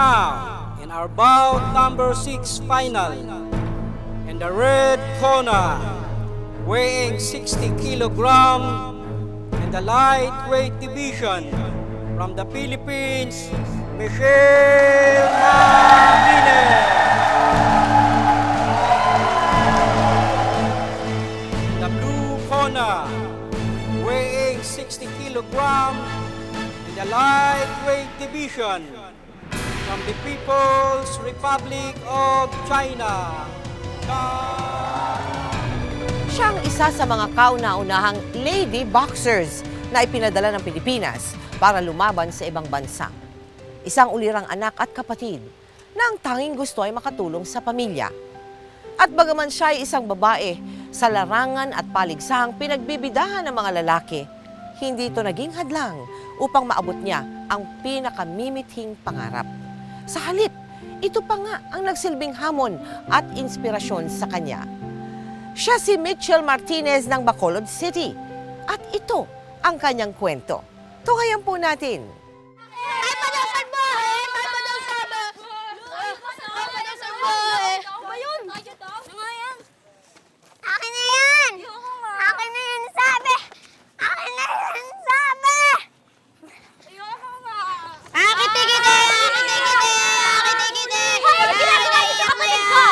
Now, in our bout number 6 final, in the red corner, weighing 60 kilogram, in the lightweight division, from the Philippines, Michelle Martinez. In the blue corner, weighing 60 kilogram, in the lightweight division, from the People's Republic of China. Siya ang isa sa mga kauna-unahang lady boxers na ipinadala ng Pilipinas para lumaban sa ibang bansa. Isang ulirang anak at kapatid na ang tanging gusto ay makatulong sa pamilya. At bagaman siya ay isang babae, sa larangan at paligsahang pinagbibidahan ng mga lalaki, hindi ito naging hadlang upang maabot niya ang pinakamimithing pangarap. Sa halip, ito pa nga ang nagsilbing hamon at inspirasyon sa kanya. Siya si Michelle Martinez ng Bacolod City. At ito ang kanyang kwento. Tukayan po natin. Akin na yan! Akin na yan, sabi! Akin na yan, sabi! Ayoko nga. Akit-ikite! Akit-ikite! Hoy, ano ginagawa niyo sa kapatid ko?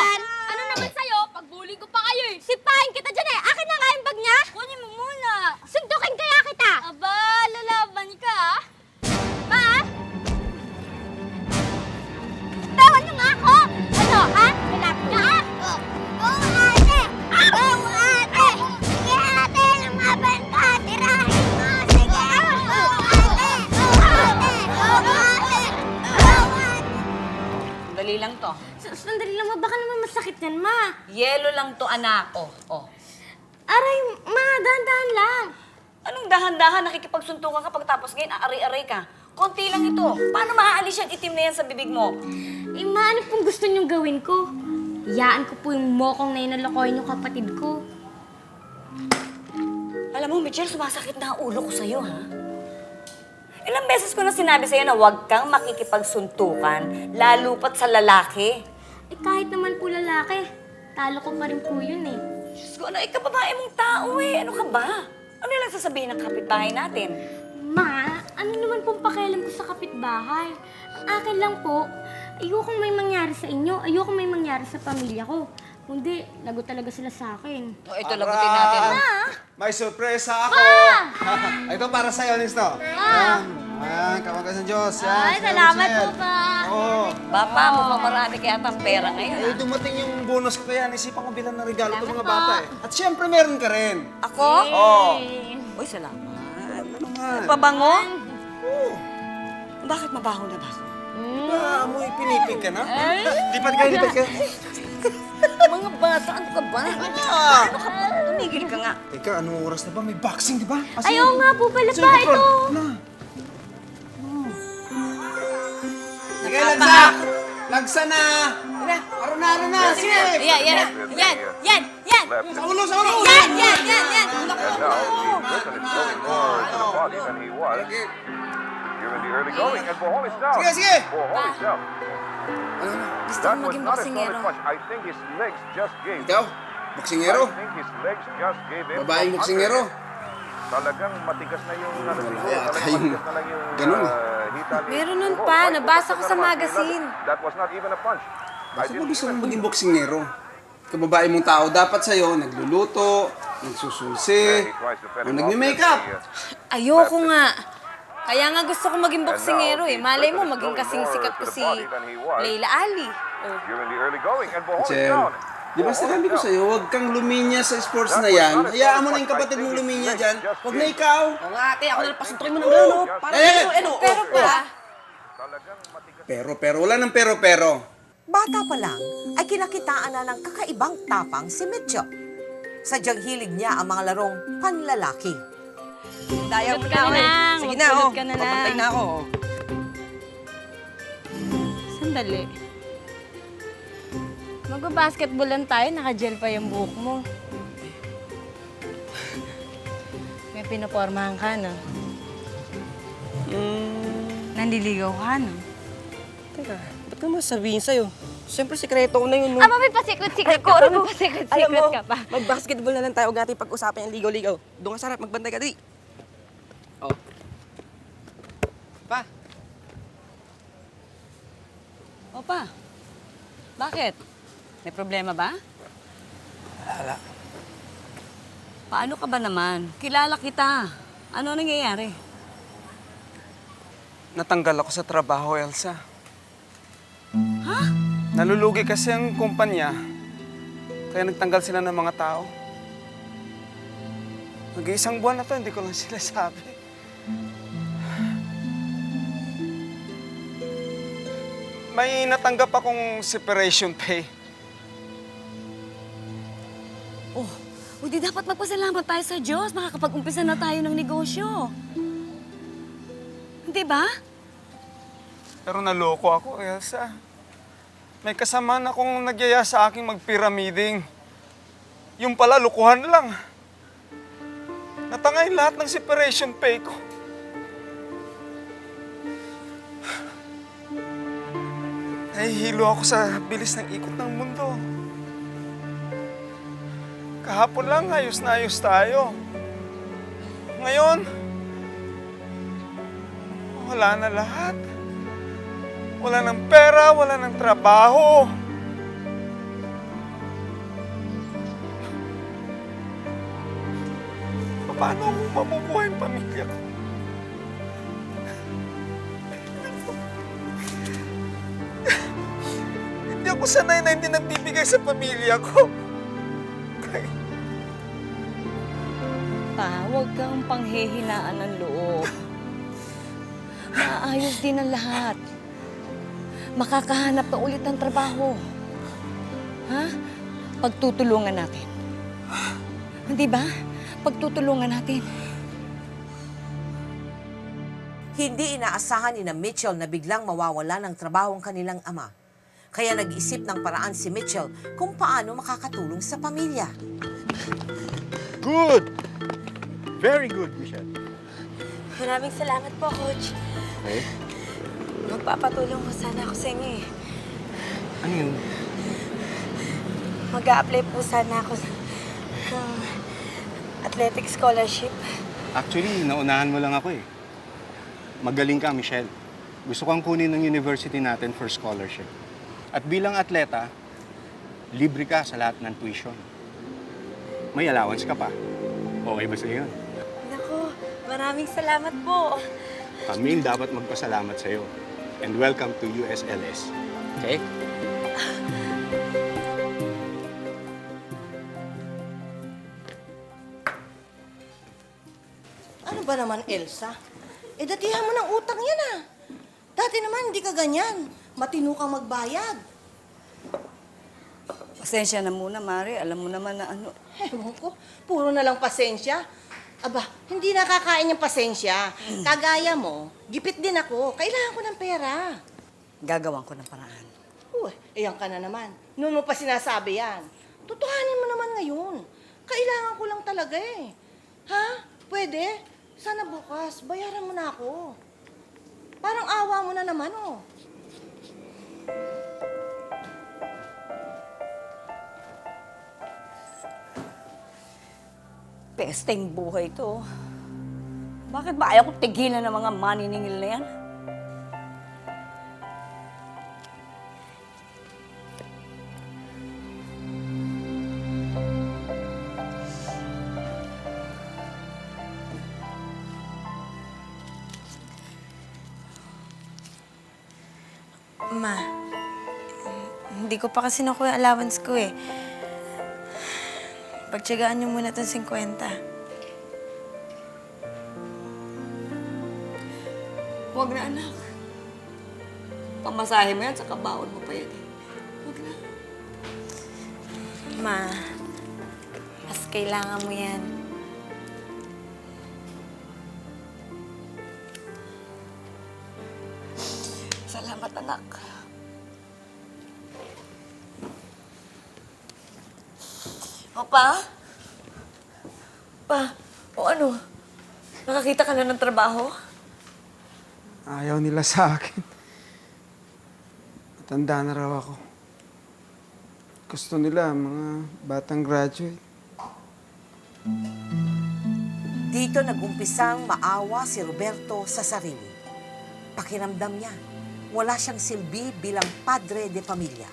Ano naman sa'yo? Pagbully ko pa kayo eh. Sipahin kita dyan eh. Akin na nga yung bag niya. Kunin mo muna. Sundukin kaya kita. Aba, lalaban ka ah. Pa? Tawan niyo nga ako. Ano, ha? Lalapit ka ha? Oo, ate! Oo, ate! Sige, ate! Lumaban ka! Tirahin mo! Sige! Oo, ate! Oo, ate! Oo, ate! Oo, ate! Dali lang to. Sandali lang ma. Baka naman masakit yan ma. Yelo lang to, anak. Oh. Aray, ma. Dahan-dahan lang. Anong dahan-dahan nakikipagsuntukan ka pagtapos ngayon, aray-aray ka? Konti lang ito. Paano maaalis yung itim na yan sa bibig mo? Eh, ma, ano pong gusto niyong gawin ko? Iyaan ko po yung mokong na inalokohin yung kapatid ko. Alam mo, Michelle, sumasakit na ang ulo ko sa'yo, ha? Ilang beses ko na sinabi sa'yo na huwag kang makikipagsuntukan, lalo pat sa lalaki. Eh, kahit naman po lalaki, talo ko pa rin po yun eh. Diyos ko, ano, ikababae mong tao eh. Ano ka ba? Ano lang sasabihin ng kapitbahay natin? Ma, ano naman pong pakialam ko sa kapitbahay? Ang akin lang po, ayokong may mangyari sa inyo, ayokong may mangyari sa pamilya ko. Kundi, lago talaga sila sa akin. O, ito, lagutin natin. May sorpresa ako! Ito para sa'yo, Nisto. Ayan, kawagas ng Diyos. Yan, Ay, sa'yo, salamat po Michelle. ba? Oo. Papa, mukhang marami kaya ang pera ngayon, Eh, ha? dumating yung bonus ko kaya. Isipan ko bilang ng regalo ng mga bata eh. At syempre, meron ka rin. Ako? Oo. Uy, salamat. Ano naman? Pabango? Oo. Bakit mabaho na ba ako? Diba, amoy pinipig ka na? Lipat kayo, lipat kayo. Mga bata, ano ka ba? Ano ka ba? Tumigil ka nga. Teka, anong oras na ba? May boxing, di ba? Ayaw nga po pala Sige, pa Paul. ito. Na. Sige, Lagsa! Lagsa na! Aron na! Sige! Yan! Sa ulo, sa ulo! Yan! And now the Britain is going more to the body than he was. Here in the early going, and Bohol is down. Sige, sige! Bohol is down. Gusto That ko was maging not a boksingero. solid punch. I think his legs just gave. Ikaw, boksingero. I think his legs just gave in. Babaeng from boksingero. under. Talagang matigas na yung ano Wala siguro. yata Talagang yung matigas na lang yung ganun eh. hita ni Meron nun Bohol. pa, Right, nabasa ko focus sa na naman. magazine. That was not even a punch. I Bakit mo didn't gusto even mong maging boksingero? Kababae mong tao, dapat sa'yo, nagluluto, nagsusulsi, o nagme-makeup. Ayoko nga. Kaya nga gusto ko maging boksingero eh. Malay mo, maging kasing sikat ko si Leila Ali. You're in the early going, and Bohol is Michelle, down. di ba sinabi ko sa'yo, huwag kang luminya sa sports na yan. Hayaan mo na yung kapatid mong luminya dyan. Huwag na ikaw. Oo nga, ate. Ako na pasuntukin mo ng gano'n. Para pero pa. Pero, wala ng pero. Bata pa lang ay kinakitaan na ng kakaibang tapang si Mitcho. Sadyang hilig niya ang mga larong panlalaki. Daya mo Magsulot ka na lang, Sige na, magsulot ka na lang. Papantay na ako. Sandali. Magbabasketballan tayo, naka-gel pa yung buhok mo. May pinapormahan ka, no? Nandiligaw ka, no? Teka, Ba't naman sabihin sa'yo? Siyempre, sikreto ko na yun. Ah, may pa-secret-secret ka pa. May pa-secret-secret ka pa. Mag-basketball na lang tayo. Huwag natin pag-usapan yung ligaw-ligaw. Doon ka sarap, magbantay ka, di. Oh. Pa. Opa, bakit? May problema ba? Wala. Paano ka ba naman? Kilala kita. Ano nangyayari? Natanggal ako sa trabaho, Elsa. Ha? Nalulugi kasi ang kumpanya. Kaya nagtanggal sila ng mga tao. Mag-iisang buwan na to, hindi ko lang sila sabi. May natanggap akong separation pay. Oh, hindi dapat magpasalamat tayo sa Diyos. Makakapag-umpisa na tayo ng negosyo. Hindi ba? Pero naloko ako, Elsa. May kasama na akong nagyaya sa aking magpiramiding. Yung pala, lukuhan lang. Natangay lahat ng separation pay ko. Nahihilo ako sa bilis ng ikot ng mundo. Kahapon lang, ayos na ayos tayo. Ngayon, wala na lahat. Wala ng pera, wala ng trabaho. Paano ako mabubuhay ang pamilya ko? Hindi ako sanay na hindi nagbibigay sa pamilya ko. Pa, huwag kang panghihinaan ng loob. Maayos din ang lahat. Makakahanap na ulit ng trabaho. Ha? Pagtutulungan natin. Hindi ba? Pagtutulungan natin. Hindi inaasahan ni na Mitchell na biglang mawawala ng trabaho ang kanilang ama. Kaya nag-isip ng paraan si Mitchell kung paano makakatulong sa pamilya. Good! Very good, Michelle. Maraming salamat po, Coach. Okay. Magpapatulong ko sana ako sa inyo eh. Ano yun? Mag-a-apply po sana ako sa athletic scholarship. Actually, naunahan mo lang ako eh. Magaling ka, Michelle. Gusto kang kunin ng university natin for scholarship. At bilang atleta, libre ka sa lahat ng tuition. May allowance ka pa. Okay ba sa'yo yun? Naku, maraming salamat po. Kami dapat magpasalamat sa'yo. And welcome to USLS. Okay? Ano ba naman, Elsa? Datihan mo ng utang yan ah. Dati naman, hindi ka ganyan. Matino kang magbayad. Pasensya na muna, Mari. Alam mo naman na ano. Ewan ko, puro na lang pasensya. Aba, hindi nakakain yung pasensya. Kagaya mo, gipit din ako. Kailangan ko ng pera. Gagawan ko ng paraan. Uy, ayan ka na naman. Noon mo pa sinasabi yan. Tutuhanin mo naman ngayon. Kailangan ko lang talaga eh. Ha? Pwede? Sana bukas, bayaran mo na ako. Parang awa mo na naman oh. Pesteng buhay to. Bakit ba ayaw ko tigilan ng mga maniningil na yan? Ma, hindi ko pa kasi nakuha yung allowance ko eh. Pagtsagaan niyo muna itong 50. Huwag na, anak. Pamasahe mo yan, saka baon mo pa yan eh. Huwag na. Ma, mas kailangan mo yan. Salamat, anak. O, Pa? Pa, o ano? Nakakita ka na ng trabaho? Ayaw nila sa akin. Tanda na raw ako. Gusto nila, mga batang graduate. Dito nagumpisang maawa si Roberto sa sarili. Pakiramdam niya, wala siyang silbi bilang padre de pamilya.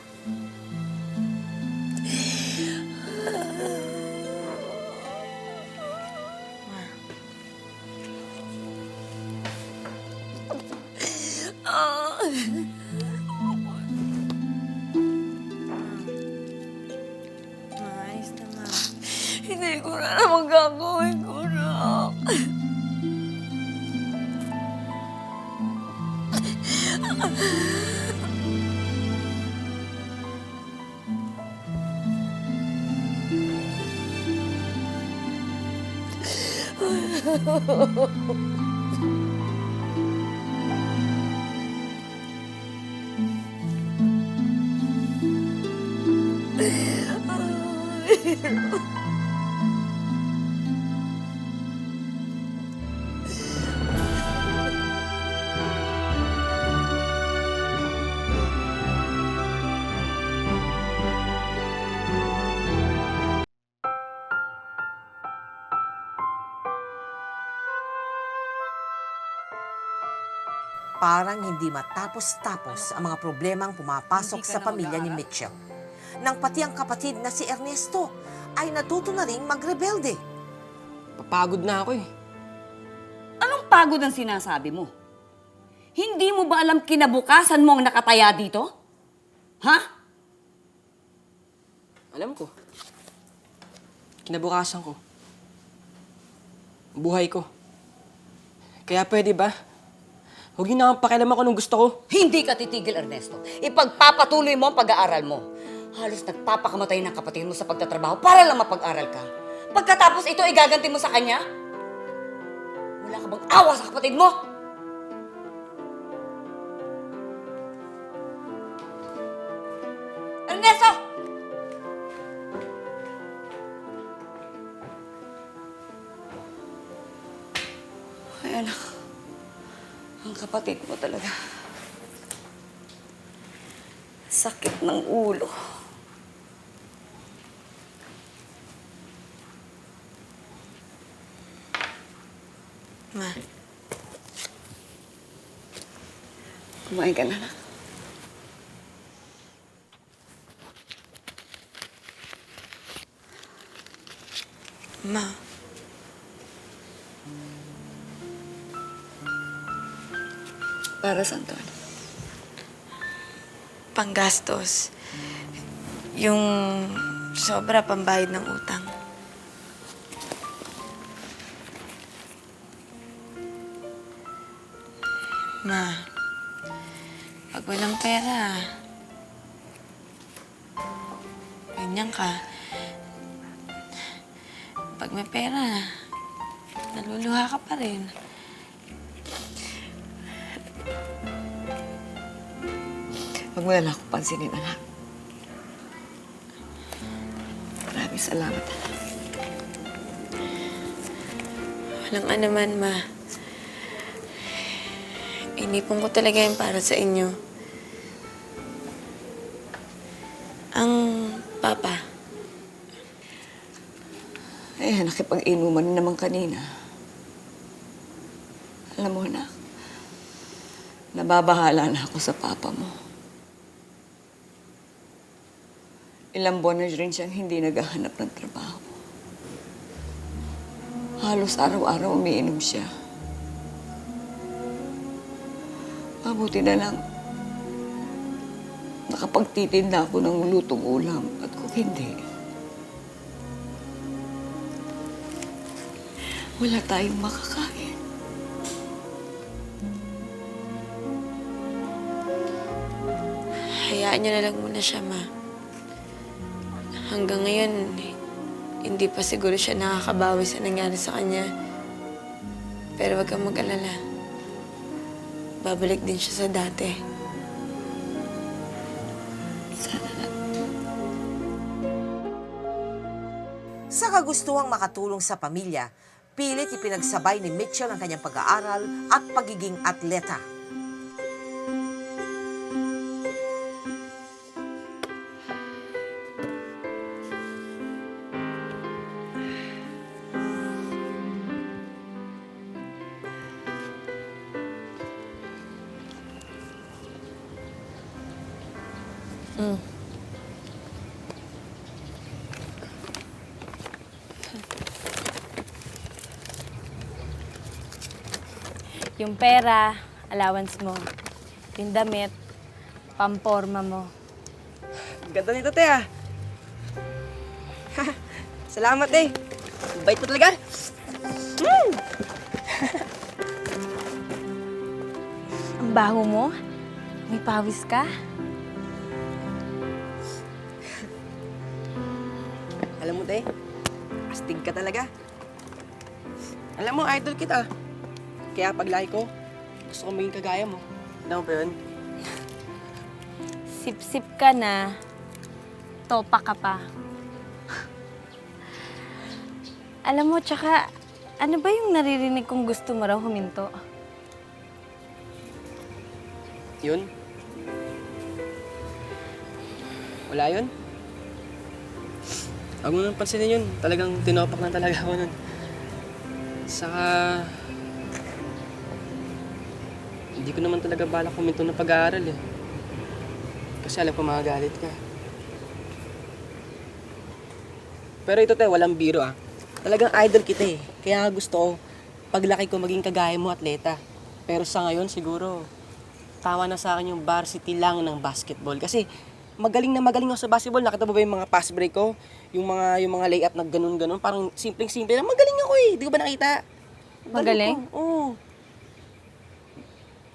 Hindi ko na naman gagawin ko na. Parang hindi matapos-tapos ang mga problemang pumapasok sa pamilya ni Mitchell. Nang pati ang kapatid na si Ernesto ay natuto na ring magrebelde. Papagod na ako eh. Anong pagod ang sinasabi mo? Hindi mo ba alam kinabukasan mo ang nakataya dito? Ha? Alam ko. Kinabukasan ko. Buhay ko. Kaya pwede ba? Huwag yun na ang pakialaman ko nung gusto ko. Hindi ka titigil, Ernesto. Ipagpapatuloy mo ang pag-aaral mo. Halos nagpapakamatay ng kapatid mo sa pagtatrabaho para lang mapag-aral ka. Pagkatapos ito, igaganti mo sa kanya? Wala ka bang awa sa kapatid mo? Ernesto! Ay, anak. Ang kapatid mo talaga. Sakit ng ulo. Ma, Kumain ka na, anak. ma, Para saan to, anak? panggastos. Yung sobra pambayad ng utang. Ma, pag walang pera, ganyan ka. Pag may pera, naluluha ka pa rin. Huwag mo na lang akong pansinin, anak. Maraming salamat, anak. Walang anuman, ma. Inipon ko talaga yan para sa inyo. Ang papa. Eh, nakipag-inuman na naman kanina. Alam mo, anak, nababahala na ako sa papa mo. Ilang buwan na rin siyang hindi naghahanap ng trabaho. Halos araw-araw umiinom siya. Mabuti na lang, nakapagtitinda ako ng lutong ulam at kung hindi, wala tayong makakain. Hayaan niyo na lang muna siya, ma. Hanggang ngayon, hindi pa siguro siya nakakabawi sa nangyari sa kanya. Pero wag kang mag-alala. Babalik din siya sa dati. Sa kagustuhang makatulong sa pamilya, pilit ipinagsabay ni Mitchell ang kanyang pag-aaral at pagiging atleta. Yung pera, allowance mo. Yung damit, pamporma mo. Ganda nito, te, ah. Salamat, te. Bait mo talaga. Ang baho mo? May pawis ka? Alam mo, te, astig ka talaga. Alam mo, idol kita. Kaya paglaki ko, gusto ko maging kagaya mo. Alam mo ba yun? Sip-sip ka na, topa ka pa. Alam mo, tsaka, ano ba yung naririnig kong gusto mo raw huminto? Yun? Wala yun? Huwag mo nang pansinin yun. Talagang tinopak na talaga ako nun. Saka... Hindi ko naman talaga balak huminto ng pag-aaral eh. Kasi alam ko magagalit ka. Pero ito te, walang biro ah. Talagang idol kita eh. Kaya nga gusto ko, paglaki ko maging kagaya mo atleta. Pero sa ngayon siguro, tama na sa akin yung varsity lang ng basketball. Kasi magaling ako sa basketball. Nakita mo ba yung mga pass break ko? Yung mga layup na ganun-ganun. Parang simpleng-simple lang. Magaling ako eh. Di ko ba nakita? Magaling? Oo.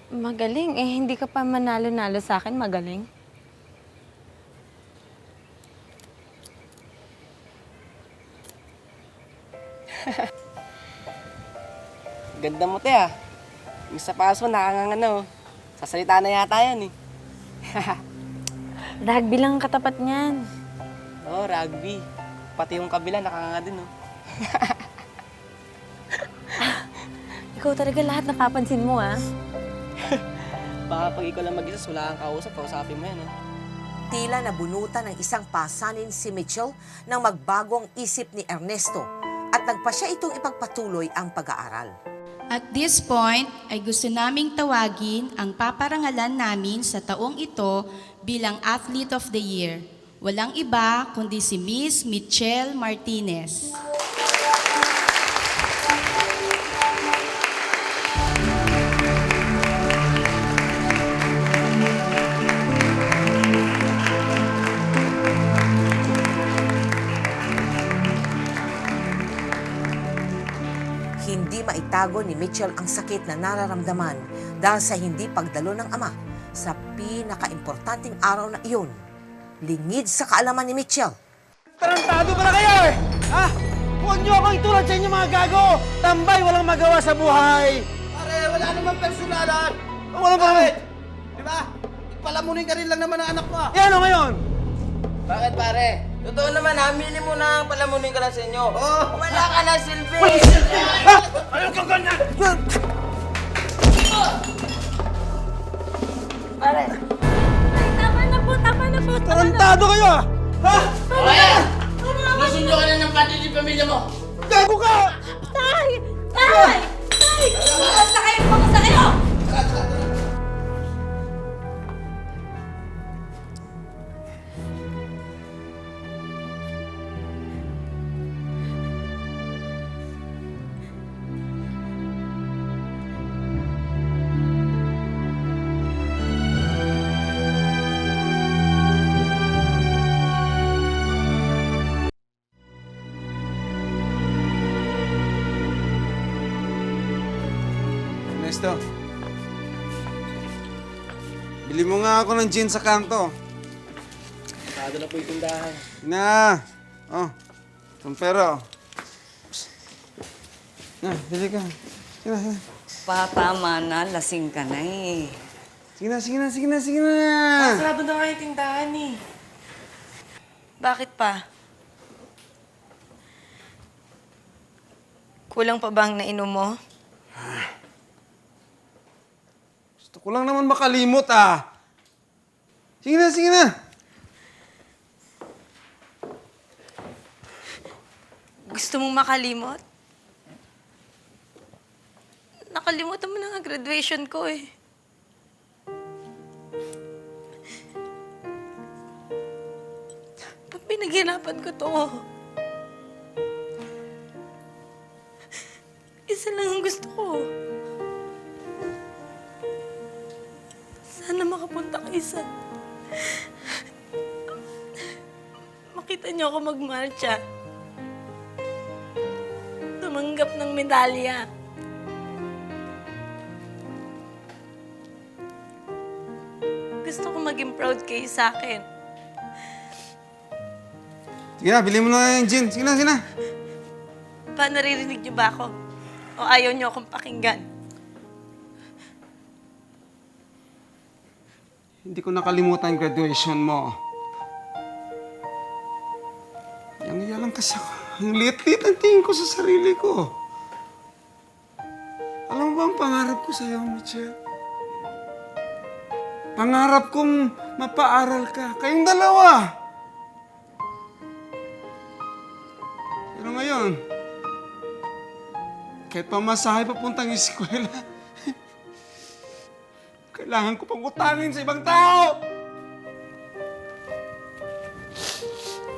Magaling? Eh, hindi ka pa manalo-nalo sa akin, magaling? Ganda mo te ah. Yung sa paso nakangangano. Sasalita na yata yan eh. Rugby lang ang katapat niyan. Oo, rugby. Pati yung kabila nakanganga din oh. Ikaw talaga lahat napapansin mo, ah. Baka pag ikaw lang mag-isa, wala kang kausap, kausapin mo yan, Tila nabunutan ng isang pasanin si Mitchell nang magbago ang isip ni Ernesto at nagpa siya itong ipagpatuloy ang pag-aaral. At this point, ay gusto naming tawagin ang paparangalan namin sa taong ito bilang Athlete of the Year. Walang iba kundi si Miss Michelle Martinez. Hindi maitago ni Mitchell ang sakit na nararamdaman dahil sa hindi pagdalo ng ama sa pinaka-importanting araw na iyon. Lingid sa kaalaman ni Mitchell. Tarantado pala kayo eh! Ha? Huwag niyo ako itulad sa inyo mga gago! Tambay, walang magawa sa buhay! Pare, wala namang personalan. Wala ba? Di ba? Palamunin ka rin lang naman ang anak mo. Yan o ngayon! Bakit pare? Totoo naman, hamili mo na ang palamunin ka lang sa inyo. Oh. Wala ka na silbi. Ayaw ka ganyan! Pare. Ay, tama na po, tama na po. Tarantado kayo ah! Ha? Pare! Nasundo ka na ng pati ng pamilya mo. Gago ka! Tay! Tay! Tay! Basta kayo, basta kayo! Ernesto, bili mo nga ako ng gin sa kanto. Sado na po yung tindahan. Na! Oh, itong pera oh. Na, bili ka. Sige na, sige na. Tama na, lasing ka na eh. Sige na, sige na, sige na, sige na. Sarado na nga yung tindahan eh. Bakit pa? Kulang pa bang nainom mo? Gusto ko lang naman makalimot ah. Sige na, sige na. Gusto mong makalimot? Nakalimutan mo na nga graduation ko eh. Pinaghirapan ko to. Isa lang ang gusto ko. Sana makapunta kayo sa... Makita niyo ako magmarcha. Tumanggap ng medalya. Gusto ko maging proud kayo sa akin. Sige na, bilhin mo na yung gin. Sige na, sige na. Pa, naririnig niyo ba ako? O ayaw niyo akong pakinggan? Hindi ko nakalimutan yung graduation mo. Yang lang kasi ako. Ang liit-liit ang tingin ko sa sarili ko. Alam mo ba ang pangarap ko sa'yo, Michelle? Pangarap kong mapaaral ka. Kayong dalawa. Pero ngayon, kahit pamasahe papuntang eskwela, kailangan ko pang utangin sa ibang tao.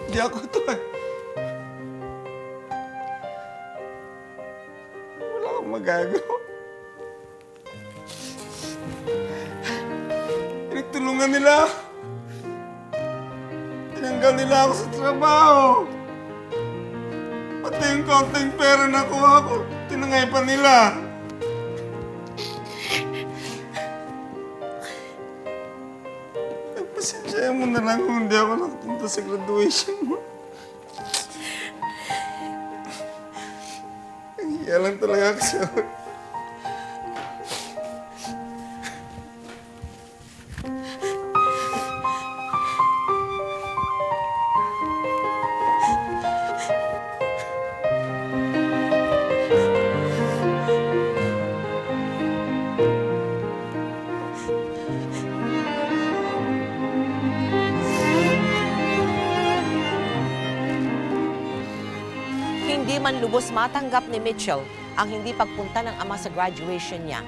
Hindi ako to eh. Wala akong magagawa. Pinagtulungan nila ako. Tinanggal nila ako sa trabaho. Pati yung konting pera na kuha ko, tinangay pa nila. Pasensya mo na lang kung hindi ako nakapunta sa graduation mo. Nahiya lang talaga ako sa'yo. Hindi man lubos matanggap ni Mitchell ang hindi pagpunta ng ama sa graduation niya,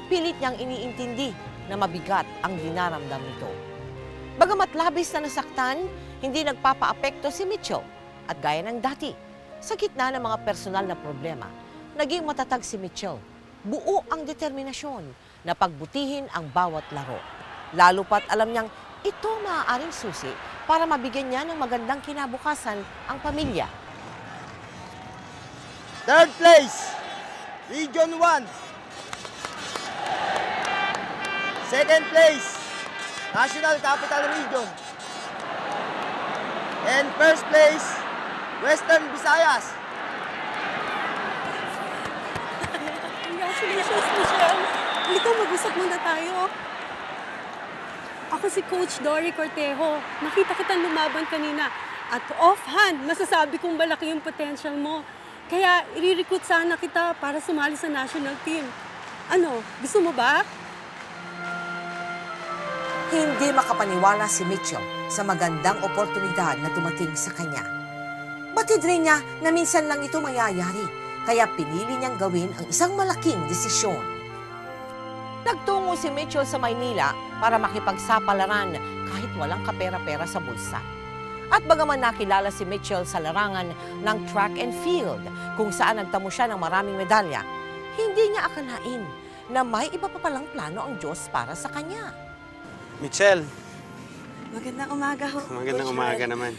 pilit niyang iniintindi na mabigat ang dinaramdam nito. Bagamat labis na nasaktan, hindi nagpapaapekto si Mitchell at gaya ng dati, sa gitna ng mga personal na problema, naging matatag si Mitchell. Buo ang determinasyon na pagbutihin ang bawat laro. Lalo pat alam niyang ito maaaring susi para mabigyan niya ng magandang kinabukasan ang pamilya. Third place, Region 1. Second place, National Capital Region. And first place, Western Visayas. Congratulations, Michelle. Halika, mag-usap muna tayo. Ako si Coach Dory Cortejo. Nakita kitang lumaban kanina. At offhand, masasabi kong malaki yung potential mo. Kaya i-recruit sana kita para sumali sa national team. Ano, gusto mo ba? Hindi makapaniwala si Mitchell sa magandang oportunidad na dumating sa kanya. Batid rin niya na minsan lang ito mayayari, kaya pinili niyang gawin ang isang malaking desisyon. Nagtungo si Mitchell sa Maynila para makipagsapalaran kahit walang kapera-pera sa bulsa. At bagaman nakilala si Mitchell sa larangan ng track and field, kung saan nagtamo siya ng maraming medalya, hindi niya akalain na may iba pa palang plano ang Diyos para sa kanya. Michelle, Magandang umaga ho. magandang umaga naman.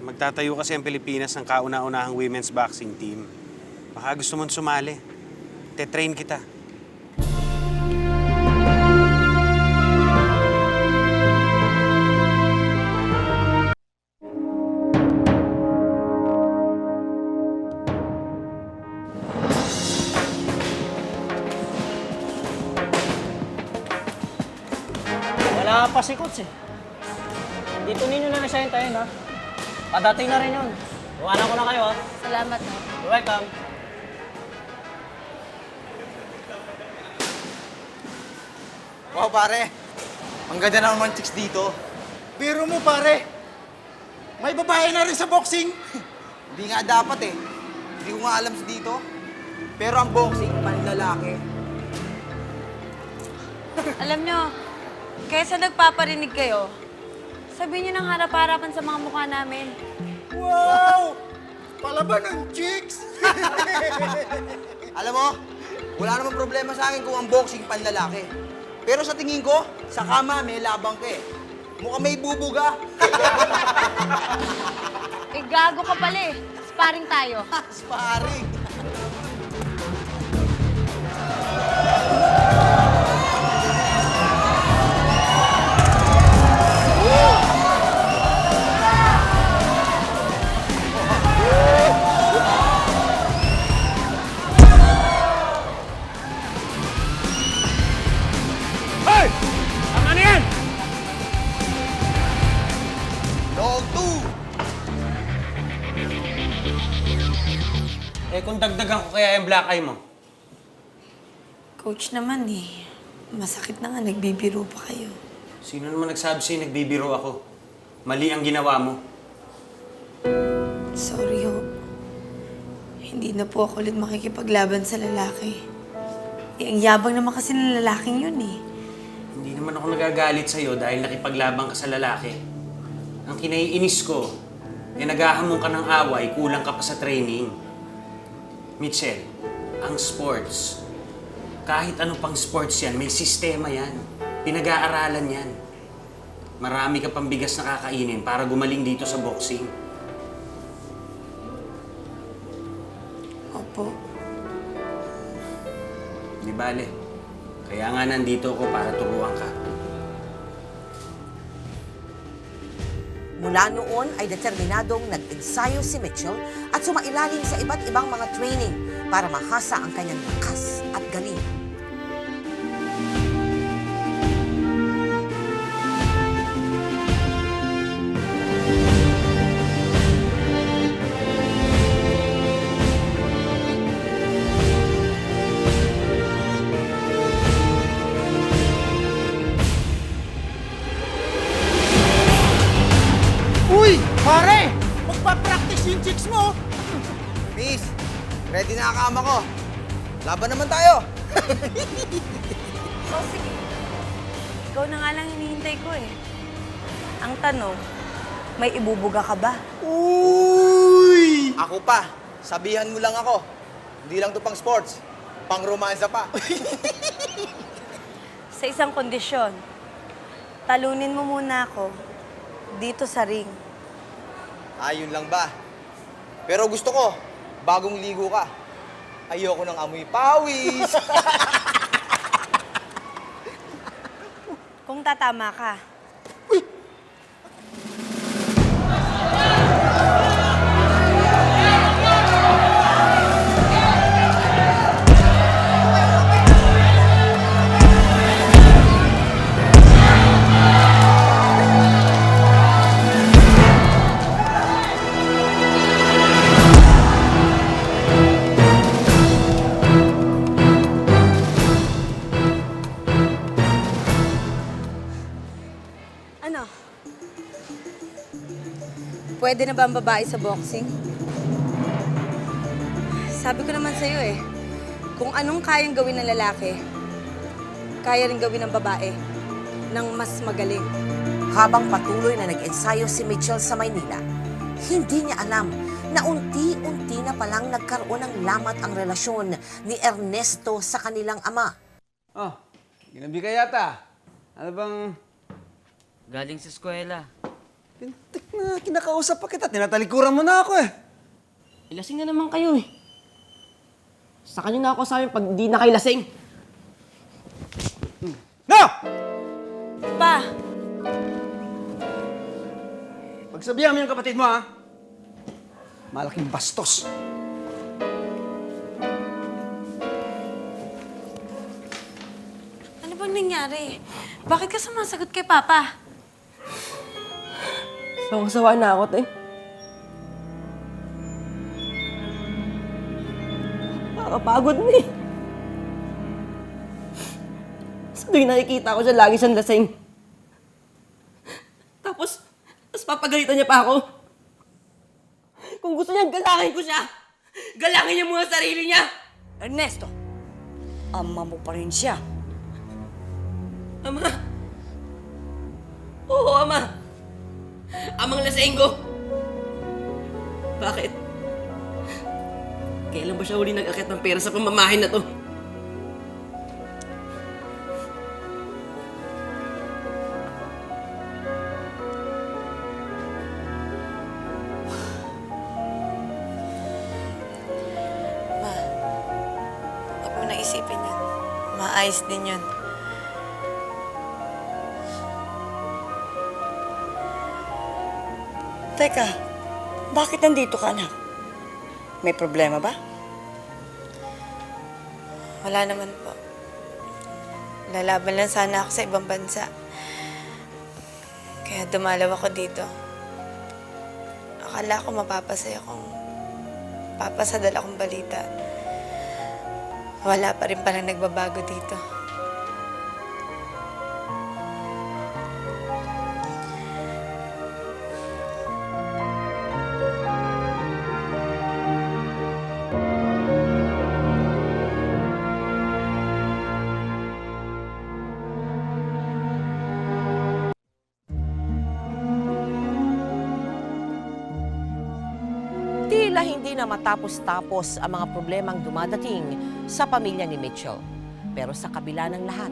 Magtatayo kasi ang Pilipinas ng kauna-unahang women's boxing team. Baka gusto mong sumali. Te-train kita. Wala pa si Coach eh. Dito ninyo na siya hintayin ha. Padating na rin yun. Iwanan ko na kayo ha. Salamat ho. You're welcome. Wow, pare. Ang ganda naman chicks dito. Pero mo, pare. May babae na rin sa boxing. Hindi nga dapat eh. Hindi ko nga alam sa dito. Pero ang boxing, panlalaki. Alam nyo, kaysa nagpaparinig kayo, Sabihin niyo ng harap-harapan sa mga mukha namin. Wow! Palaban ng chicks! Alam mo, wala namang problema sa akin kung ang boxing panlalaki. Pero sa tingin ko, sa kama may labang ka eh. Mukhang may bubuga. Eh, gago ka pala eh. Sparring tayo. Sparring. Hoy! Tama na yan! Log 2! Eh kung dagdagan ko kaya yung black eye mo? Coach naman eh. Masakit na nga, nagbibiro pa kayo. Sino naman nagsabi sa'yo nagbibiro ako? Mali ang ginawa mo. Sorry ho. Hindi na po ako ulit makikipaglaban sa lalaki. Eh, ang yabang naman kasi ng lalaking yun eh. Hindi naman ako nagagalit sa'yo dahil nakipaglaban ka sa lalaki. Ang kinaiinis ko, eh naghahamon ka ng away, kulang ka pa sa training. Mitchell, ang sports, kahit ano pang sports yan, may sistema yan. Pinag-aaralan yan. Marami ka pang bigas na kakainin para gumaling dito sa boxing. Opo. Di bale. Kaya nga nandito ako para turuan ka. Mula noon ay determinadong nag-ensayo si Mitchell at sumailalim sa iba't ibang mga training para mahasa ang kanyang lakas at galing. Uy! Pare! Magpa-practice yung chicks mo! Miss, ready na ang kama ko. Laban naman tayo! So, sige. Ikaw na nga lang hinihintay ko eh. Ang tanong, may ibubuga ka ba? Uy! Ako pa, sabihan mo lang ako. Hindi lang to pang sports, pang romansa pa. Sa isang kondisyon, talunin mo muna ako dito sa ring. Ayun lang ba? Pero gusto ko, bagong ligo ka. Ayoko ng amoy pawis. Kung tatama ka. Ano? Pwede na ba ang babae sa boxing? Sabi ko naman sa'yo eh, kung anong kayang gawin ng lalaki, kaya rin gawin ng babae ng mas magaling. Habang patuloy na nag-ensayo si Mitchell sa Maynila, hindi niya alam na unti-unti na palang nagkaroon ng lamat ang relasyon ni Ernesto sa kanilang ama. Oh, ginabi ka yata. Ano bang... Galing sa eskwela. Pintik na, kinakausap pa kita. Tinatalikuran mo na ako eh. Ilasing na naman kayo eh. Sa kanya na ako sabi pag di na kayo lasing. No! Pa! Pagsabihan mo yung kapatid mo, ha? Malaking bastos. Ano bang nangyari? Bakit ka sumasagot kay Papa? Sawang-sawa na ako, te. Nakakapagod na eh. Sa tuwing nakikita ko siya, lagi siyang lasing. Tapos papagalitan niya pa ako. Kung gusto niya, galangin ko siya. Galangin niya muna sarili niya. Ernesto, ama mo pa rin siya. Ama. Oo, Ama. Amang lasenggo! Bakit? Kailan ba siya huli nag-akit ng pera sa pamamahin na to? Ma, huwag mo na isipin yun. Maayos din yun. Teka, bakit nandito ka, anak? May problema ba? Wala naman po. Lalaban lang sana ako sa ibang bansa. Kaya dumalaw ako dito. Akala ko mapapasaya kung papasadala akong balita. Wala pa rin palang nagbabago dito. Tila hindi na matapos-tapos ang mga problemang dumadating sa pamilya ni Mitchell. Pero sa kabila ng lahat,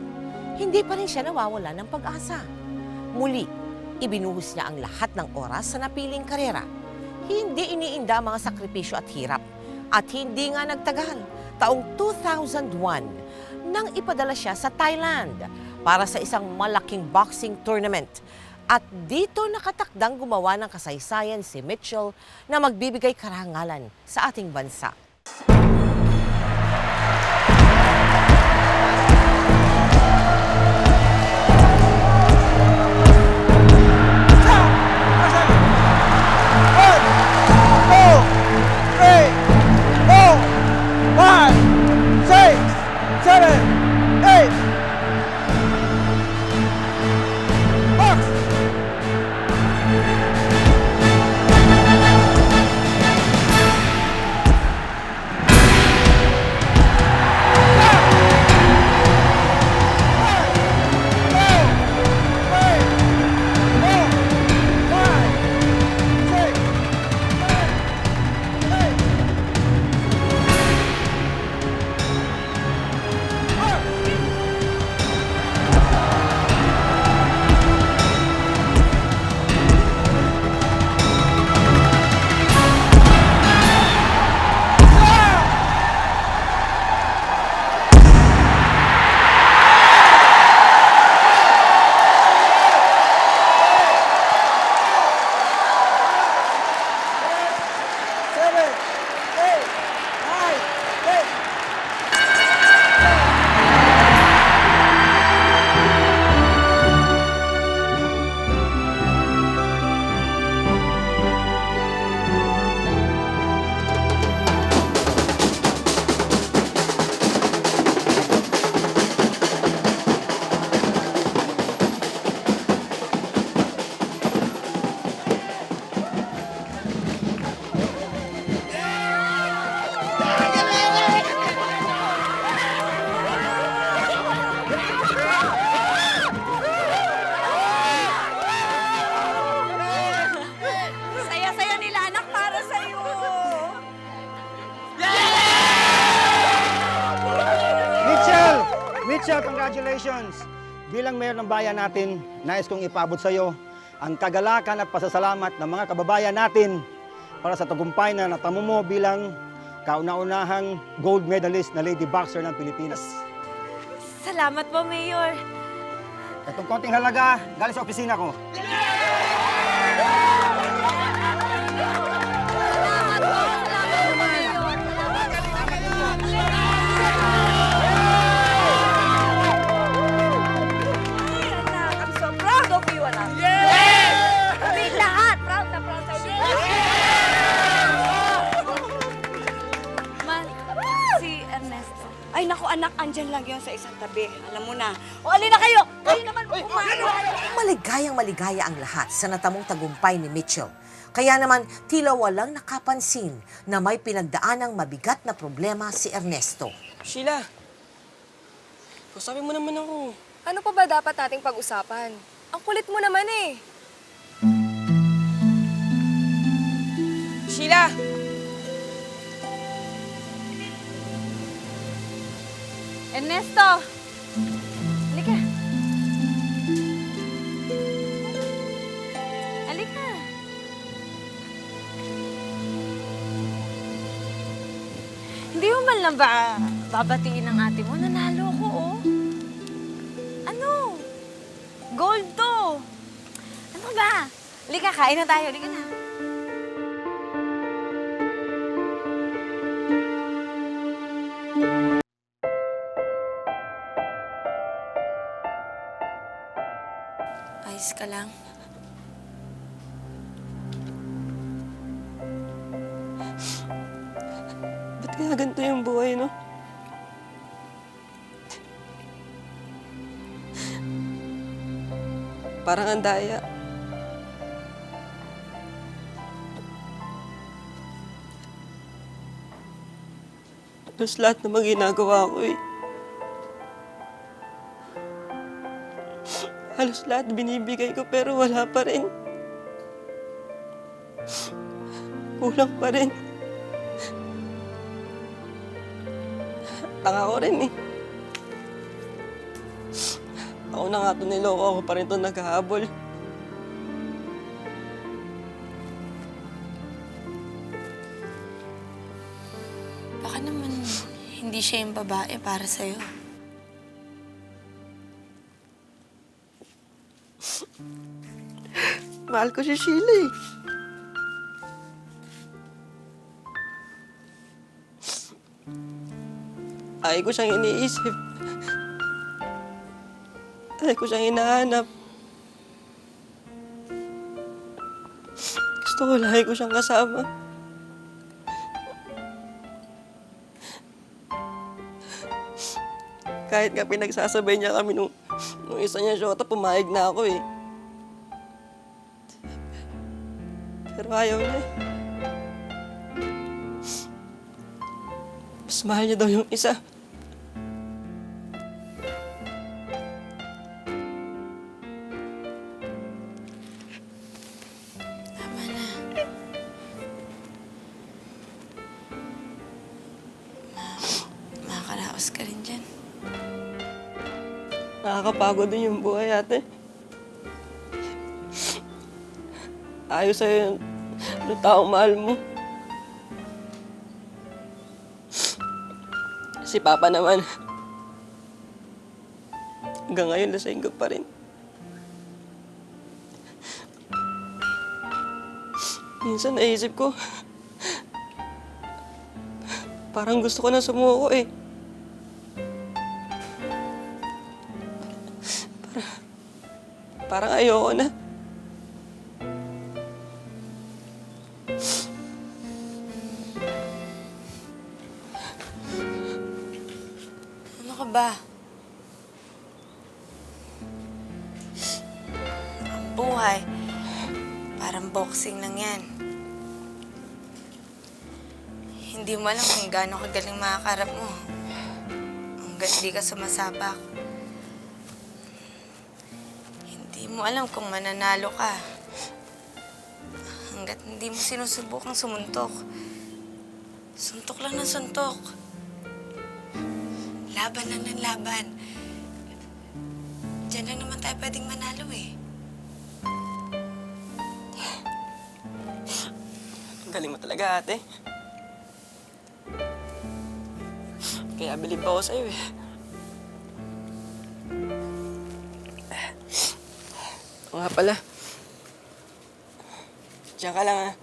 hindi pa rin siya nawawala ng pag-asa. Muli, ibinuhos niya ang lahat ng oras sa napiling karera. Hindi iniinda ang mga sakripisyo at hirap. At hindi nga nagtagal, taong 2001, nang ipadala siya sa Thailand para sa isang malaking boxing tournament. At dito nakatakdang gumawa ng kasaysayan si Mitchell na magbibigay karangalan sa ating bansa. Mitchell, congratulations! Bilang mayor ng bayan natin, nais kong ipabot sa iyo ang kagalakan at pasasalamat ng mga kababayan natin para sa tagumpay na natamo mo bilang kauna-unahang gold medalist na lady boxer ng Pilipinas. Salamat po, Mayor. Itong konting halaga, galing sa opisina ko. I'm so proud of you, anak. Yes! Kami lahat, proud na proud sa iyo. Man, si Ernesto. Ay, naku anak, andyan lang yun sa isang tabi. Alam mo na. O, alin na kayo! Kayo naman, kumain. Maligayang maligaya ang lahat sa natamong tagumpay ni Mitchell. Kaya naman, tila walang nakapansin na may pinagdaanang mabigat na problema si Ernesto. Sheila, kausapin mo naman ako. Ano pa ba dapat nating pag-usapan? Ang kulit mo naman eh. Sheila! Ernesto! Halika. Halika. Hindi mo man lang ba babatiin ng ate mo? Nanalo ko, oh. Ano? Gold to. Ano ba? Halika, kain na tayo. Halika na. Ayos ka lang? Ba't kaya ganito yung buhay, no? Parang ang daya. Tapos lahat naman ginagawa ko eh. Halos lahat binibigay ko pero wala pa rin. Kulang pa rin. Tanga ko rin eh. Ako na nga ito niloko, ako pa rin ito naghahabol. Baka naman hindi siya yung babae para sa'yo. Mahal ko si Sheila eh. Ay ko siyang iniisip. Ay ko siyang hinahanap. Gusto ko lagi ko siyang kasama. Kahit nga pinagsasabay niya kami nung isa niya syota, pumayag na ako eh. Pero ayaw niya eh. Mas mahal niya daw yung isa. Tama na. Makakaraos ka rin dyan. Nakakapagod din yung buhay, ate. Ayos sa'yo yung taong mahal mo. Si Papa naman, hanggang ngayon lasing ko pa rin. Minsan naisip ko, parang gusto ko na sumuko eh. Parang ayoko na. Ano ka ba? Ang buhay, parang boxing lang yan. Hindi mo alam kung gaano kagaling makakarap mo. Hanggat di ka sumasabak. Hindi mo alam kung mananalo ka. Hanggat hindi mo sinusubukang sumuntok. Suntok lang ng suntok. Laban lang ng laban. Diyan lang naman tayo pwedeng manalo eh. Galing mo talaga, ate. Kaya bilib ako sa'yo eh. O nga pala. Diyan ka lang ah.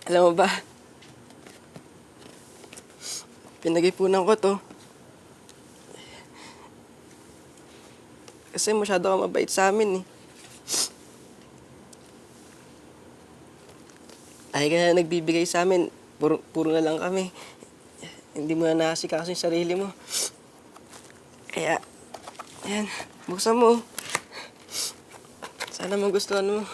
Alam mo ba, pinag-ipunan ko to. Kasi masyado ka mabait sa amin eh. Ay ka na nagbibigay sa amin, puro na lang kami. Hindi mo na nakasikaso yung sarili mo. Kaya, ayan, buksan mo. Sana magustuhan mo.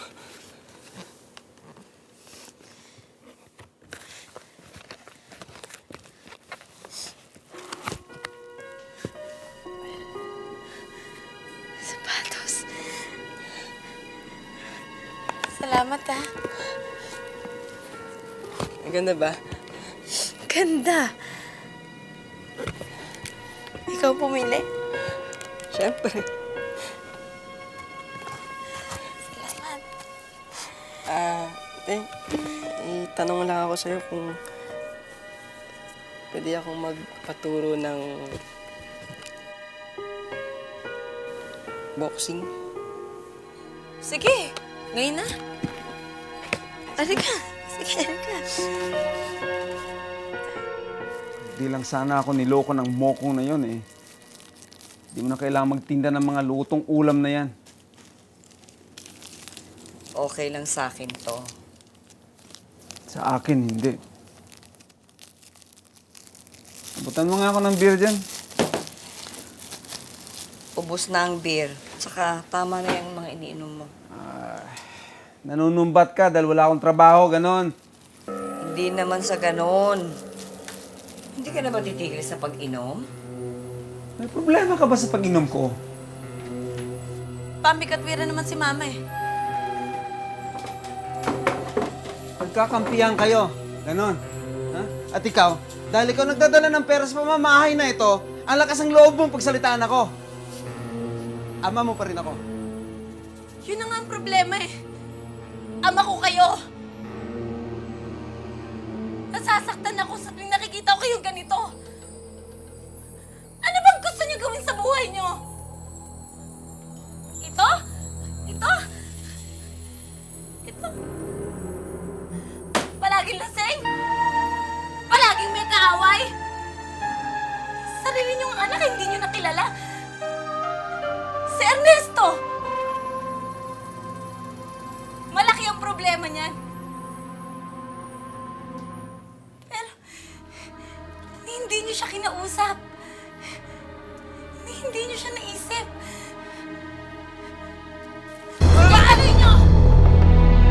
Maganda ba? Ganda. Ikaw pumili. Siyempre. Salamat. Te, tanong lang ako sa'yo kung pwede akong magpaturo ng boxing. Sige, ngayon na. Halika. Sige, halika. Di lang sana ako niloko ng mokong na yon eh. Di mo na kailangan magtinda ng mga lutong ulam na yan. Okay lang sa akin to. Sa akin, hindi. Abutan mo nga ako ng beer dyan. Ubus na ang beer. Tsaka tama na yung mga iniinom mo. Nanunumbat ka dahil wala akong trabaho, ganon. Hindi naman sa ganon. Hindi ka na ba titigil sa pag-inom? May problema ka ba sa pag-inom ko? Pambikatwira naman si Mama eh. Pagkakampihan kayo, ganon. Ha? At ikaw, dahil ikaw nagdadala ng pera sa pamamahay na ito, ang lakas ng loob mong pagsalitaan ako. Ama mo pa rin ako. Yun na nga ang problema eh. Ama ko kayo. Nasasaktan ako sa tuwing nakikita ko kayong ganito. Ano bang gusto niyo gawin sa buhay niyo? Ito? Ito? Ito? Palaging lasing? Palaging may kaaway? Sarili niyong anak, hindi niyo nakilala? Si Ernesto! Malaki ang problema niyan. Pero, hindi niyo siya kinausap. Hindi niyo siya naisip. Sige, ano niyo?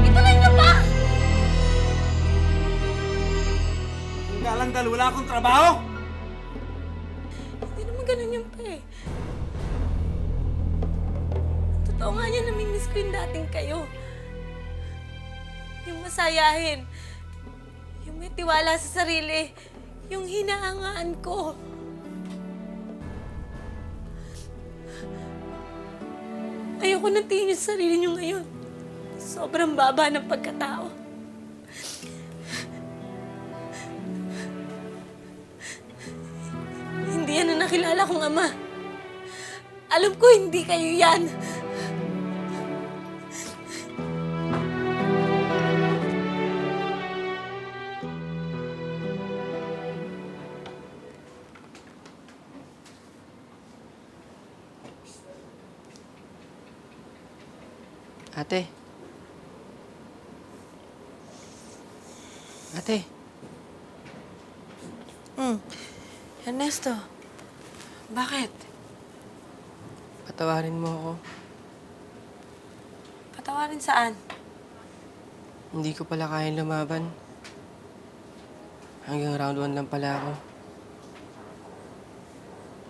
Ituloy niyo pa! Kung lang dahil wala akong trabaho? Hindi naman ganun yung pa eh. Totoo nga niya, namimiss ko yung dating kayo. Yung masayahin. Yung may tiwala sa sarili. Yung hinahangaan ko. Ayoko nang tingin yung sarili niyo ngayon. Sobrang baba ng pagkatao. Hindi yan ang nakilala kong ama. Alam ko hindi kayo yan. Ate. Ate. Ernesto, bakit? Patawarin mo ako. Patawarin saan? Hindi ko pala kayang lumaban. Hanggang round 1 lang pala ako.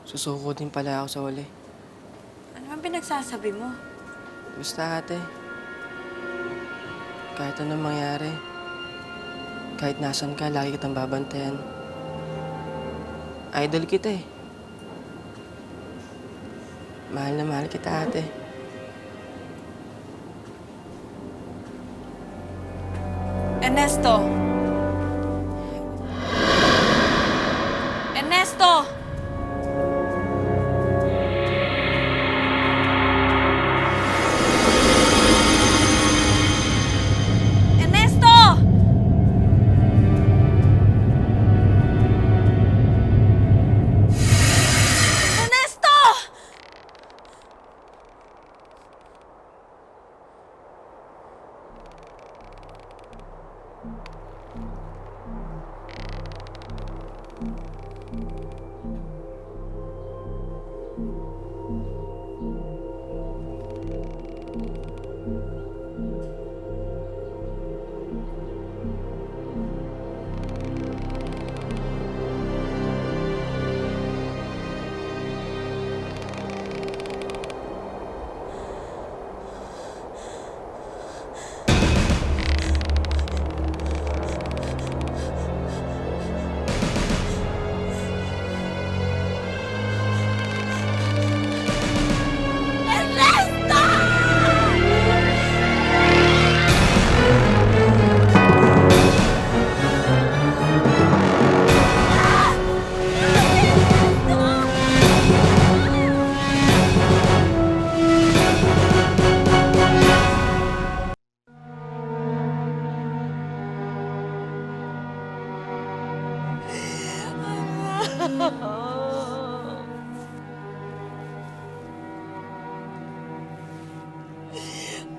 Susuko din pala ako sa uli. Ano bang pinagsasabi mo? Basta ate. Kahit anong mangyari. Kahit nasan ka, lagi kitang babantayan. Idol kita eh. Mahal na mahal kita ate. Ernesto! Ernesto! Ernesto! Ernesto!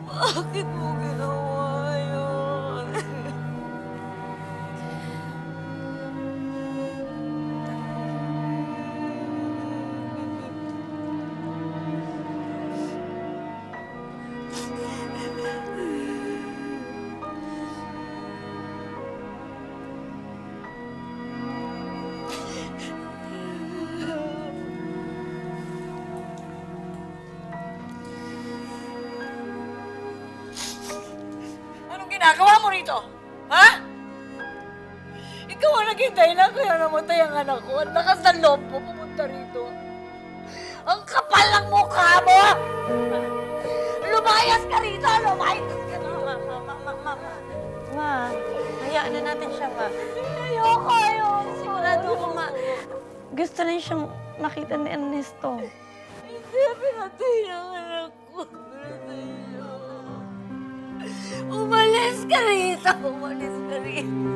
Bakit mo ginawa yun? Anong ginagawa mo rito? Ha? Ikaw ang naghintay na kaya namatay ang anak ko. Ang lakas ng loob mo pumunta rito. Ang kapal ng mukha mo! Lumayas ka rito! Lumayas ka na! Ma, hayaan na natin siya, Ma. Ayoko! Sigurado ko, Ma. Gusto rin siyang makita ni Ernesto. Hindi, pinatay ang anak ko. Pinatay niya. Umalis ka rito! Umalis ka rito!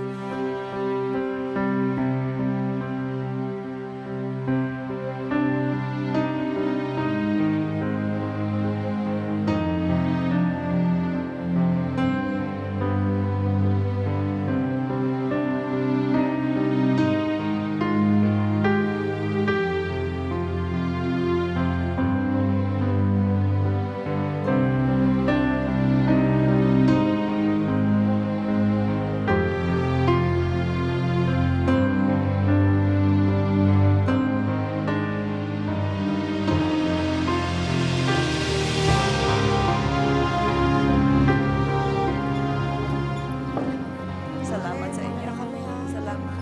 Salamat sa inyo. Salamat.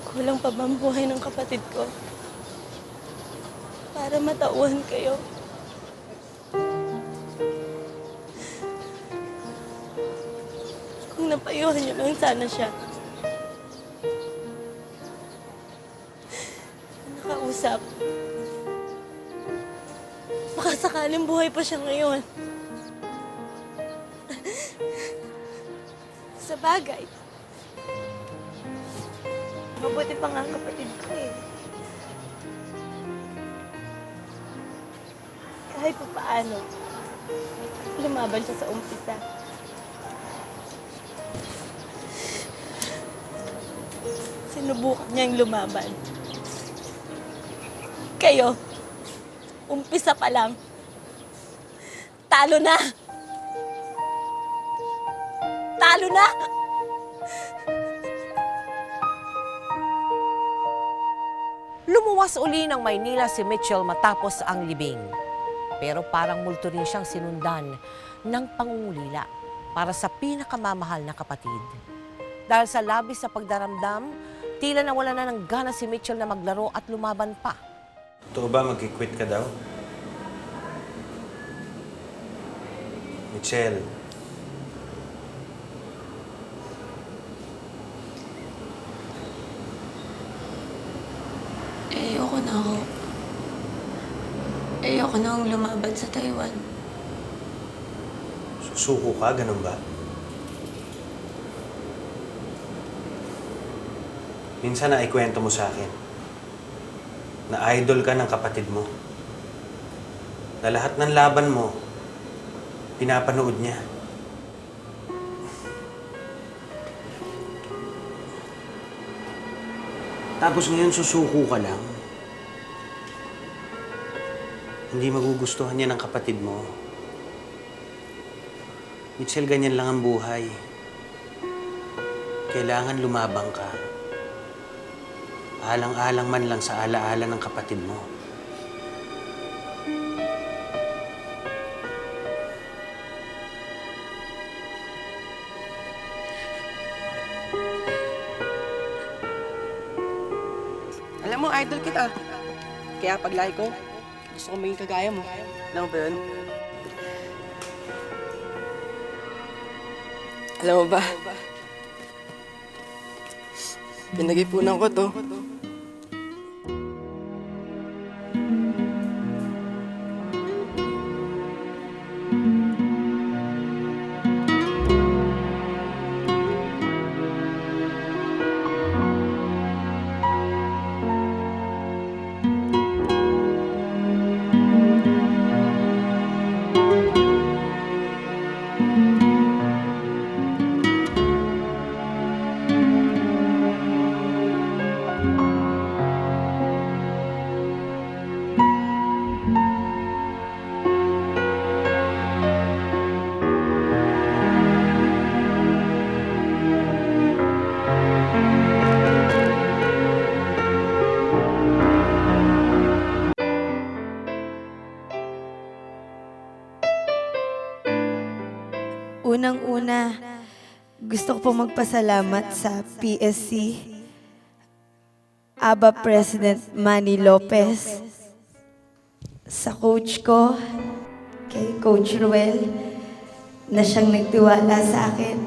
Kulang pa ba ang buhay ng kapatid ko? Para matauhan kayo. Kung napayuhan niyo lang sana siya. Nakausap. Baka sakaling buhay pa siya ngayon. Sa bagay. Mabuti pa nga ang kapatid ko eh. Kahit pa paano, lumaban siya sa umpisa. Sinubukan niyang lumaban. Kayo, umpisa pa lang. Talo na! Talo na! Lumuwas uli ng Maynila si Mitchell matapos ang libing. Pero parang multo rin siyang sinundan ng pangungulila para sa pinakamamahal na kapatid. Dahil sa labis sa pagdaramdam, tila nawala na ng gana si Mitchell na maglaro at lumaban pa. Totoo ba mag-quit ka daw? Mitchell, Ayoko na ako. Ayoko na akong lumaban sa Taiwan. susuko ka, ganun ba? Minsan na ikwento mo sa akin na idol ka ng kapatid mo. Na lahat ng laban mo, pinapanood niya. Tapos ngayon susuko ka lang. Hindi magugustuhan niya ng kapatid mo. Mitchell, ganyan lang ang buhay. Kailangan lumabang ka. Alang-alang man lang sa alaala ng kapatid mo. Alam mo, idol kita. Kaya paglaki ko, gusto ko maging kagaya mo. Alam mo ba yun? Alam mo ba? Pinag-ipunan ko to. Unang-una, gusto ko po magpasalamat sa PSC, ABA President Manny Lopez, sa coach ko, kay Coach Ruel, na siyang nagtiwala sa akin.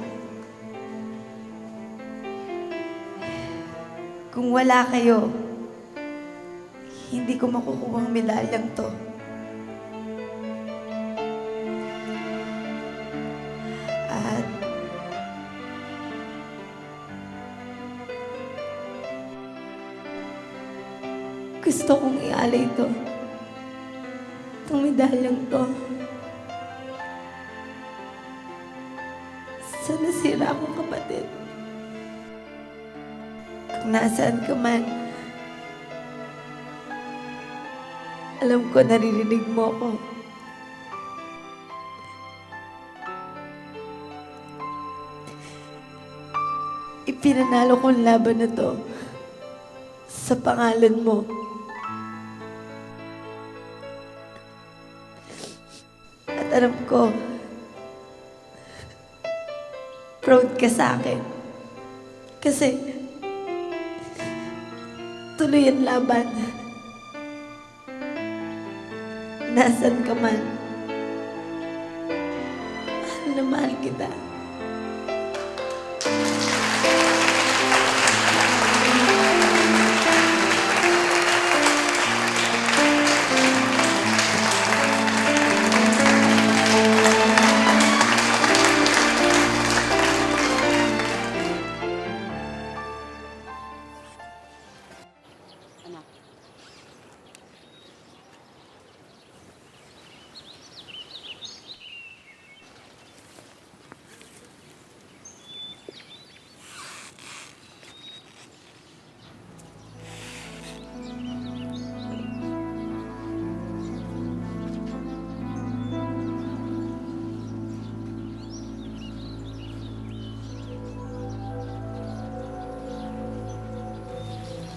Kung wala kayo, hindi ko makukuha ang medalyang to. At gusto kong ialay to. Itong medalyang to. Sa nasira akong kapatid. Kung nasaan ka man, alam ko naririnig mo ko. Ipinanalo kong laban na to sa pangalan mo. At alam ko, proud ka sa akin. Kasi, tuloy ang laban. Nasaan ka man, mahal na mahal kita.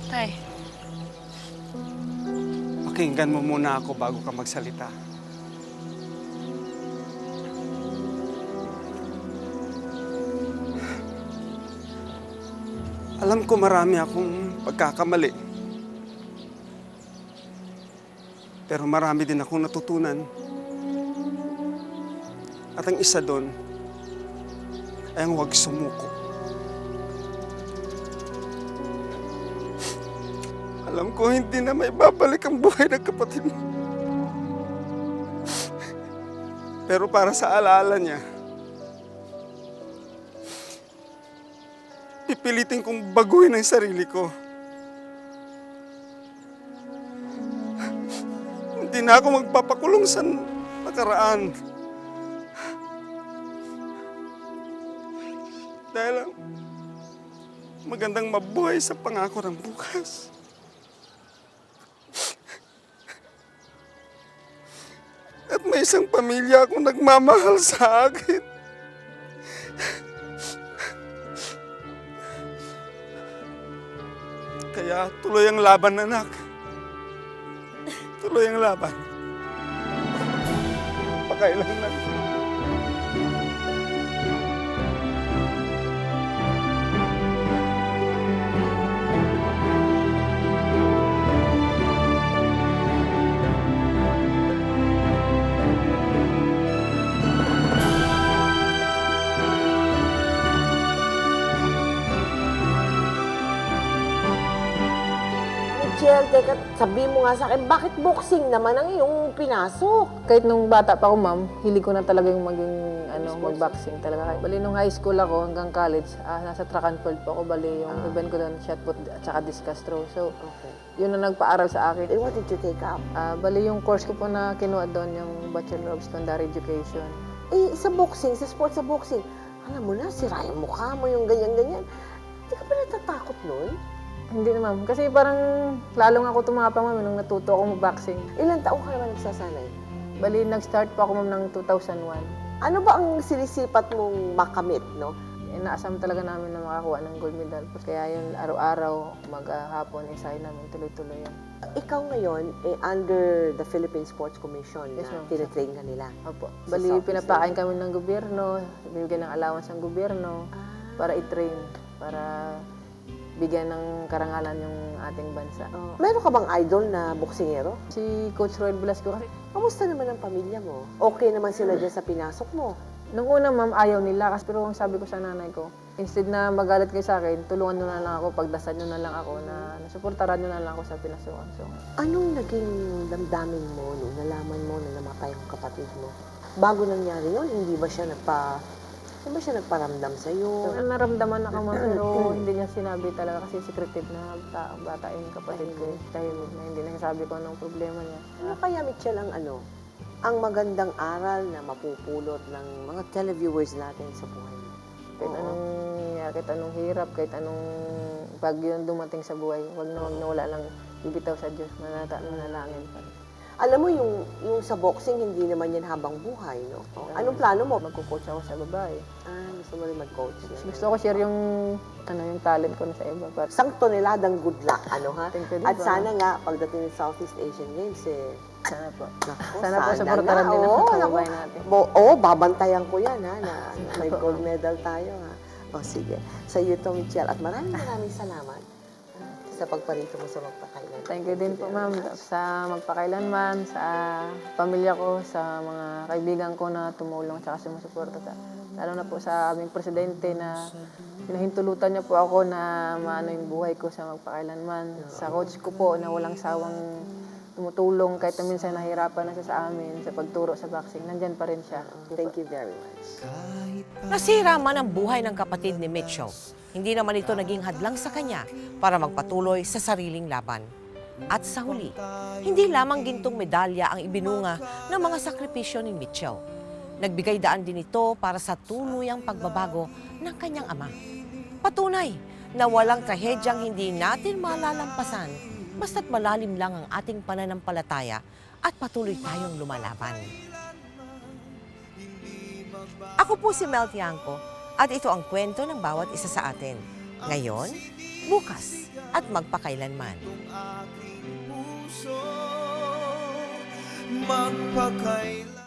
Tay. Pakinggan mo muna ako bago ka magsalita. Alam ko marami akong pagkakamali. Pero marami din akong natutunan. At ang isa doon ay ang huwag sumuko. Alam ko hindi na may babalik ang buhay ng kapatid mo. Pero para sa alaala niya, pipilitin kong baguhin ang sarili ko. Hindi na ako magpapakulong sa nakaraan. Dahil magandang mabuhay sa pangako ng bukas. At may isang pamilya akong nagmamahal sa akin. Kaya tuloy ang laban, anak. Tuloy ang laban. Pakailan na. Michelle, teka, sabi mo nga sa akin, bakit boxing naman ang iyong pinasok? Kahit nung bata pa ako, ma'am, hilig ko na talaga yung mag-boxing talaga. Bali, nung high school ako hanggang college, nasa track and field po ako. Bali, yung event ko doon, shot put at saka discus throw. So, yun ang nagpaaral sa akin. And what did you take up? Bali, yung course ko po na kinuha doon, yung Bachelor of Secondary Education. Eh, sa boxing, sa sports sa boxing, alam mo na, sira yung mukha mo, yung ganyan-ganyan. Hindi ka ba natatakot nun? Hindi na, ma'am. Kasi parang lalong ako tumapang, ma'am, nung natuto ako mag-boxing. Ilang taong ka naman nagsasanay? Bali, nag-start po ako, ma'am, ng 2001. Ano ba ang sinisipat mong makamit, no? inaasam talaga namin na makakuha ng gold medal. Kaya yun, araw-araw, maghapon, ensayo namin, tuloy-tuloy yan. Ikaw ngayon, under the Philippine Sports Commission Yes, na ma'am. tinitrain ka nila. Opo. Sa Bali, Southeast pinapakain kami ng gobyerno, bibigyan ng allowance ng gobyerno para i-train, para bigyan ng karangalan yung ating bansa. Meron ka bang idol na boksingero? Si Coach Roel Velasco kasi. Kamusta naman ang pamilya mo? Okay naman sila dyan sa pinasok mo? Nung una, ma'am, ayaw nila. Kasi pero ang sabi ko sa nanay ko, instead na magalit kayo sa akin, tulungan nyo na lang ako, pagdasal nyo na lang ako, na nasuportaran nyo na lang ako sa pinasukan. So, Anong naging damdamin mo nung nalaman mo na namatay ang kapatid mo? Bago nangyari yun, hindi ba siya nagparamdam sa'yo? so naramdaman ako, ma'am, pero hindi niya sinabi talaga kasi secretive na bata yung kapatid ko. Tahimik na hindi na sabi ko anong problema niya. Ano kaya, Mitchell, ang magandang aral na mapupulot ng mga televiewers natin sa buhay mo? Kahit anong nangyari, kahit anong hirap, kahit anong bagyo yung dumating sa buhay, wag na wala lang bibitaw sa Diyos, manalangin pa rin. Alam mo, yung sa boxing, hindi naman yan habang buhay, no? Anong plano mo? Magko-coach ako sa babae. Gusto mo rin mag-coach? Gusto ko share yung talent ko na sa iba. Para Isang toneladang good luck, ha? Thank you, At diba? sana nga, pagdating ng Southeast Asian Games, sana po. Naku, Sana po supportaran din ang kababayan natin. Babantayan ko yan, ha, na may gold medal tayo, ha. O, sige. Sa iyo to, Mitchell. At maraming salamat sa pagparito mo sa Magpakailanman. Thank you din po, ma'am, sa Magpakailanman, sa pamilya ko, sa mga kaibigan ko na tumulong at sumusuporta. Lalo na po sa aming presidente na pinahintulutan niya po ako na maano yung buhay ko sa Magpakailanman. Sa coach ko po na walang sawang tumutulong kahit na minsan nahirapan na siya sa amin sa pagturo sa boxing. Nandyan pa rin siya. Thank you very much. Nasira man ang buhay ng kapatid ni Mitchell, hindi naman ito naging hadlang sa kanya para magpatuloy sa sariling laban. At sa huli, hindi lamang gintong medalya ang ibinunga ng mga sakripisyo ni Mitchell. Nagbigay daan din ito para sa tuluyang pagbabago ng kanyang ama. Patunay na walang trahedyang hindi natin malalampasan basta't malalim lang ang ating pananampalataya at patuloy tayong lumalaban. Ako po si Mel Tiangco at ito ang kwento ng bawat isa sa atin. Ngayon, bukas at magpakailanman. Magpakailanman.